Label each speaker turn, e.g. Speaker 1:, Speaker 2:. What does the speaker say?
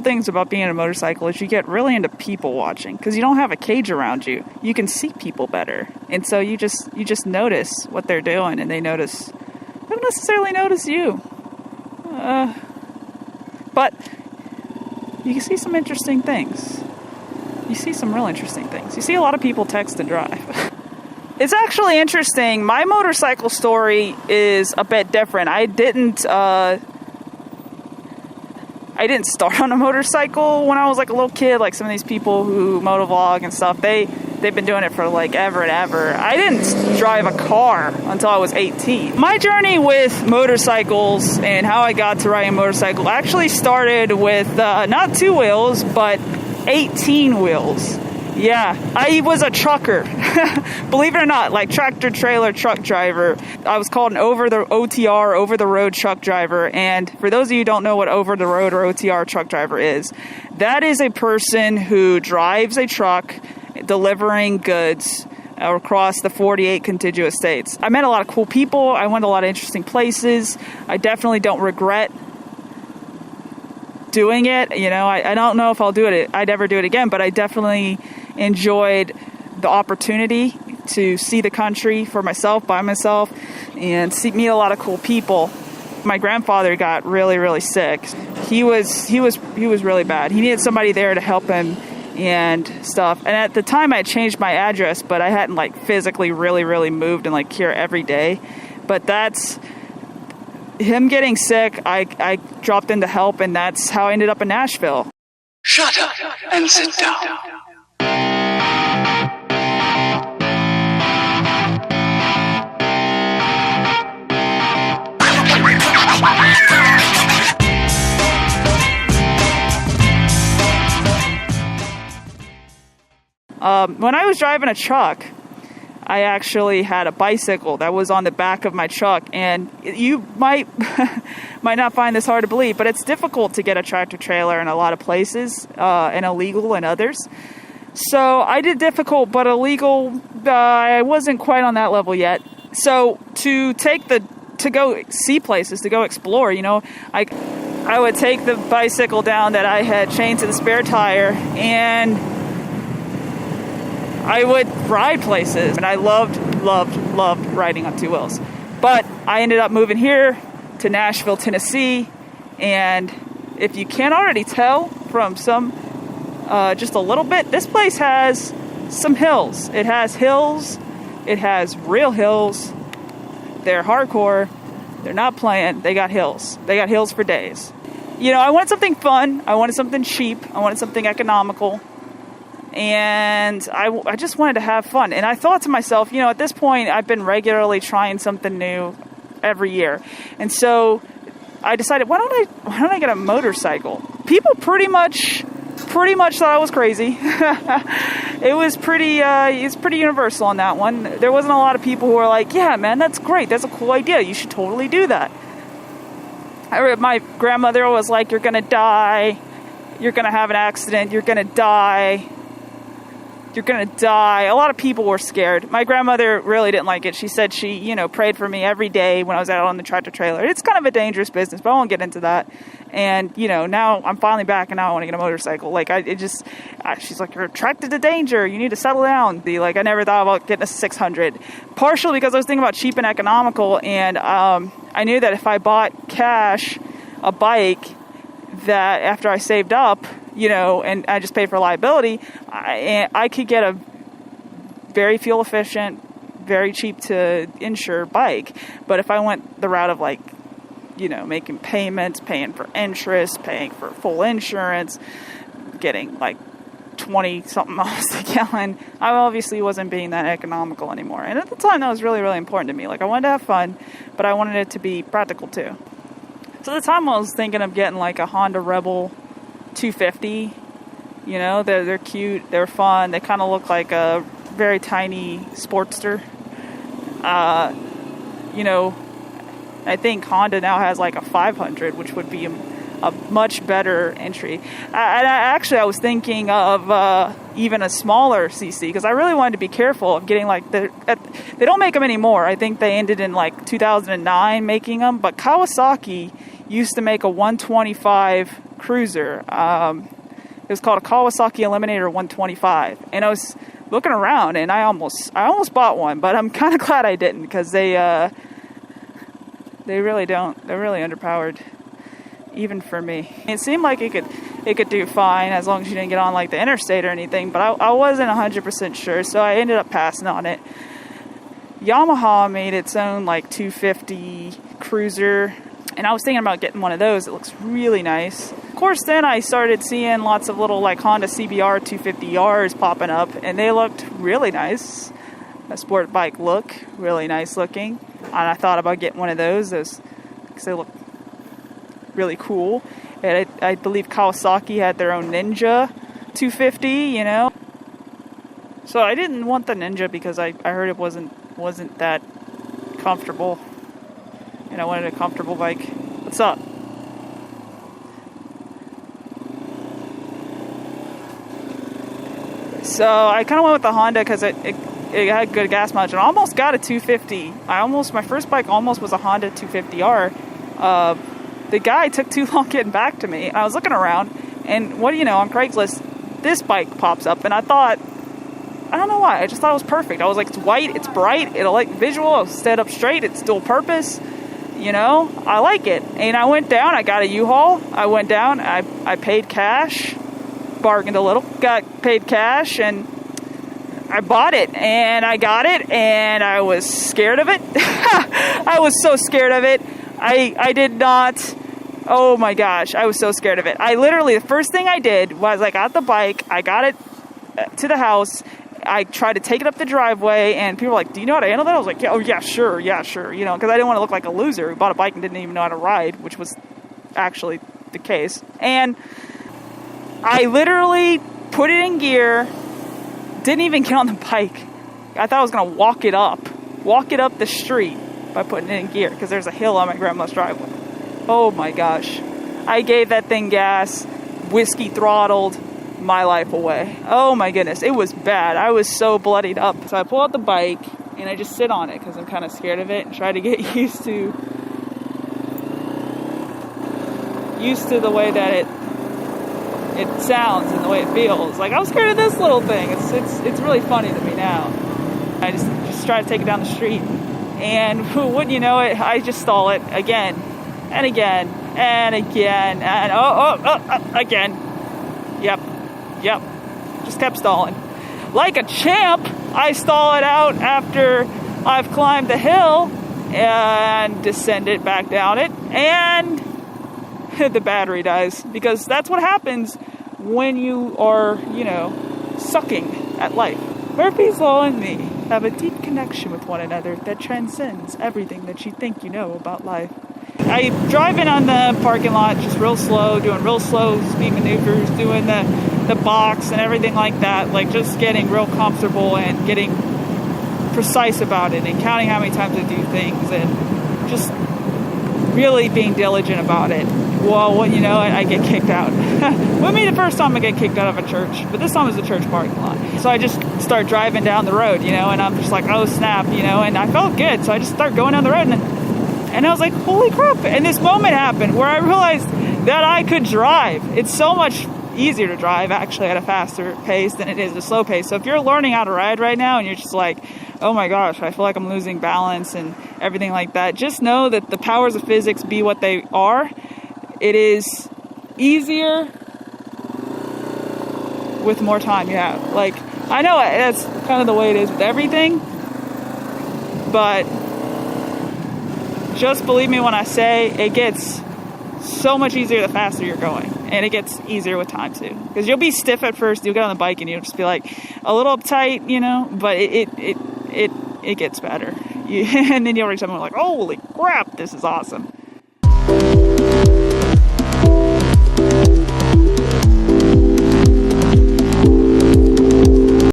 Speaker 1: things about being a motorcycle is you get really into people watching because you don't have a cage around you. You can see people better. And so you just notice what they're doing, and they don't necessarily notice you. But you can see some interesting things. You see some real interesting things. You see a lot of people text and drive. It's actually interesting. My motorcycle story is a bit different. I didn't start on a motorcycle when I was like a little kid, like some of these people who motovlog and stuff. They've been doing it for like ever and ever. I didn't drive a car until I was 18. My journey with motorcycles and how I got to riding a motorcycle actually started with not 2 wheels, but 18 wheels. Yeah, I was a trucker. Believe it or not, like tractor trailer truck driver. I was called an OTR, over the road truck driver. And for those of you who don't know what over the road or OTR truck driver is, that is a person who drives a truck delivering goods across the 48 contiguous states. I met a lot of cool people. I went to a lot of interesting places. I definitely don't regret doing it. You know, I don't know if I'd ever do it again, but I definitely enjoyed the opportunity to see the country for myself, by myself, and meet a lot of cool people. My grandfather got really, really sick. He was really bad. He needed somebody there to help him and stuff. And at the time I had changed my address, but I hadn't like physically really, really moved and like here every day. But that's him getting sick. I dropped in to help, and that's how I ended up in Nashville.
Speaker 2: Shut up and sit down.
Speaker 1: When I was driving a truck, I actually had a bicycle that was on the back of my truck, and you might not find this hard to believe, but it's difficult to get a tractor trailer in a lot of places, and illegal in others. So I did difficult, but illegal, I wasn't quite on that level yet. So to go see places, to go explore, you know, I would take the bicycle down that I had chained to the spare tire, and I would ride places, and I loved riding on 2 wheels. But I ended up moving here to Nashville, Tennessee, and if you can't already tell from just a little bit, this place has some hills. It has hills. It has real hills. They're hardcore. They're not playing. They got hills. They got hills for days. You know, I wanted something fun. I wanted something cheap. I wanted something economical. And I just wanted to have fun. And I thought to myself, you know, at this point, I've been regularly trying something new every year. And so I decided, why don't I get a motorcycle? People pretty much thought I was crazy. It's pretty universal on that one. There wasn't a lot of people who were like, yeah, man, that's great. That's a cool idea. You should totally do that. My grandmother was like, you're going to die. You're going to have an accident. You're going to die. You're going to die. A lot of people were scared. My grandmother really didn't like it. She said she, you know, prayed for me every day when I was out on the tractor trailer. It's kind of a dangerous business, but I won't get into that. And, you know, now I'm finally back, and now I want to get a motorcycle. Like, she's like, you're attracted to danger. You need to settle down. I never thought about getting a 600. Partially because I was thinking about cheap and economical, and I knew that if I bought cash a bike that after I saved up, you know, and I just paid for liability, I could get a very fuel efficient, very cheap to insure bike. But if I went the route of like, you know, making payments, paying for interest, paying for full insurance, getting like 20 something miles a gallon, I obviously wasn't being that economical anymore. And at the time, that was really, really important to me. Like, I wanted to have fun, but I wanted it to be practical too. So at the time, I was thinking of getting like a Honda Rebel 250. You know, they're cute, they're fun, they kind of look like a very tiny Sportster. You know, I think Honda now has like a 500, which would be a much better entry. I was thinking of even a smaller CC, because I really wanted to be careful of getting like they don't make them anymore. I think they ended in like 2009 making them, but Kawasaki used to make a 125 cruiser. It was called a Kawasaki Eliminator 125, and I was looking around, and I almost bought one, but I'm kind of glad I didn't, because they really don't. They're really underpowered, even for me. It seemed like it could do fine as long as you didn't get on like the interstate or anything, but I wasn't 100% sure, so I ended up passing on it. Yamaha made its own like 250 cruiser, and I was thinking about getting one of those. It looks really nice. Of course, then I started seeing lots of little like Honda CBR 250Rs popping up, and they looked really nice. A sport bike look, really nice looking. And I thought about getting one of those because they look really cool. And I believe Kawasaki had their own Ninja 250, you know. So I didn't want the Ninja because I heard it wasn't that comfortable, and I wanted a comfortable bike. What's up? So I kind of went with the Honda because it had good gas mileage, and I almost got a 250. My first bike almost was a Honda 250R. The guy took too long getting back to me. I was looking around, and what do you know, on Craigslist, this bike pops up, and I thought, I don't know why, I just thought it was perfect. I was like, it's white, it's bright, it'll like visual, it'll stand up straight, it's dual purpose, you know, I like it. And I went down, I got a U-Haul, I went down, I paid cash, bargained a little, got paid cash, and I bought it, and I got it, and I was scared of it. I was so scared of it. I did not, oh my gosh, I was so scared of it. I literally, the first thing I did was I got the bike, I got it to the house, I tried to take it up the driveway, and people were like, do you know how to handle that? I was like, yeah, sure, you know, because I didn't want to look like a loser who bought a bike and didn't even know how to ride, which was actually the case. And I literally put it in gear, didn't even get on the bike. I thought I was going to walk it up the street by putting it in gear, because there's a hill on my grandma's driveway. Oh my gosh. I gave that thing gas, whiskey throttled my life away. Oh my goodness, it was bad. I was so bloodied up. So I pull out the bike, and I just sit on it, because I'm kind of scared of it, and try to get used to the way that it sounds and the way it feels. Like, I was scared of this little thing. It's really funny to me now. I just try to take it down the street, and wouldn't you know it, I just stall it again and again and again and again. Yep. Just kept stalling. Like a champ, I stall it out after I've climbed the hill and descended back down it, and the battery dies, because that's what happens when you are, you know, sucking at life. Murphy's Law and me have a deep connection with one another that transcends everything that you think you know about life. I drive in on the parking lot just real slow, doing real slow speed maneuvers, doing the box and everything like that, like just getting real comfortable and getting precise about it and counting how many times I do things and just really being diligent about it. Well, what you know, I get kicked out. With me, the first time I get kicked out of a church, but this time it was a church parking lot. So I just start driving down the road, you know, and I'm just like, oh snap, you know, and I felt good. So I just start going down the road, and I was like, holy crap. And this moment happened where I realized that I could drive. It's so much easier to drive actually at a faster pace than it is a slow pace. So if you're learning how to ride right now and you're just like, oh my gosh, I feel like I'm losing balance and everything like that, just know that the powers of physics be what they are. It is easier with more time you have. Like, I know that's kind of the way it is with everything, but just believe me when I say it gets so much easier the faster you're going, and it gets easier with time too, because you'll be stiff at first. You'll get on the bike and you'll just be like a little uptight, you know, but it gets better. And then you'll reach something like, holy crap, this is awesome.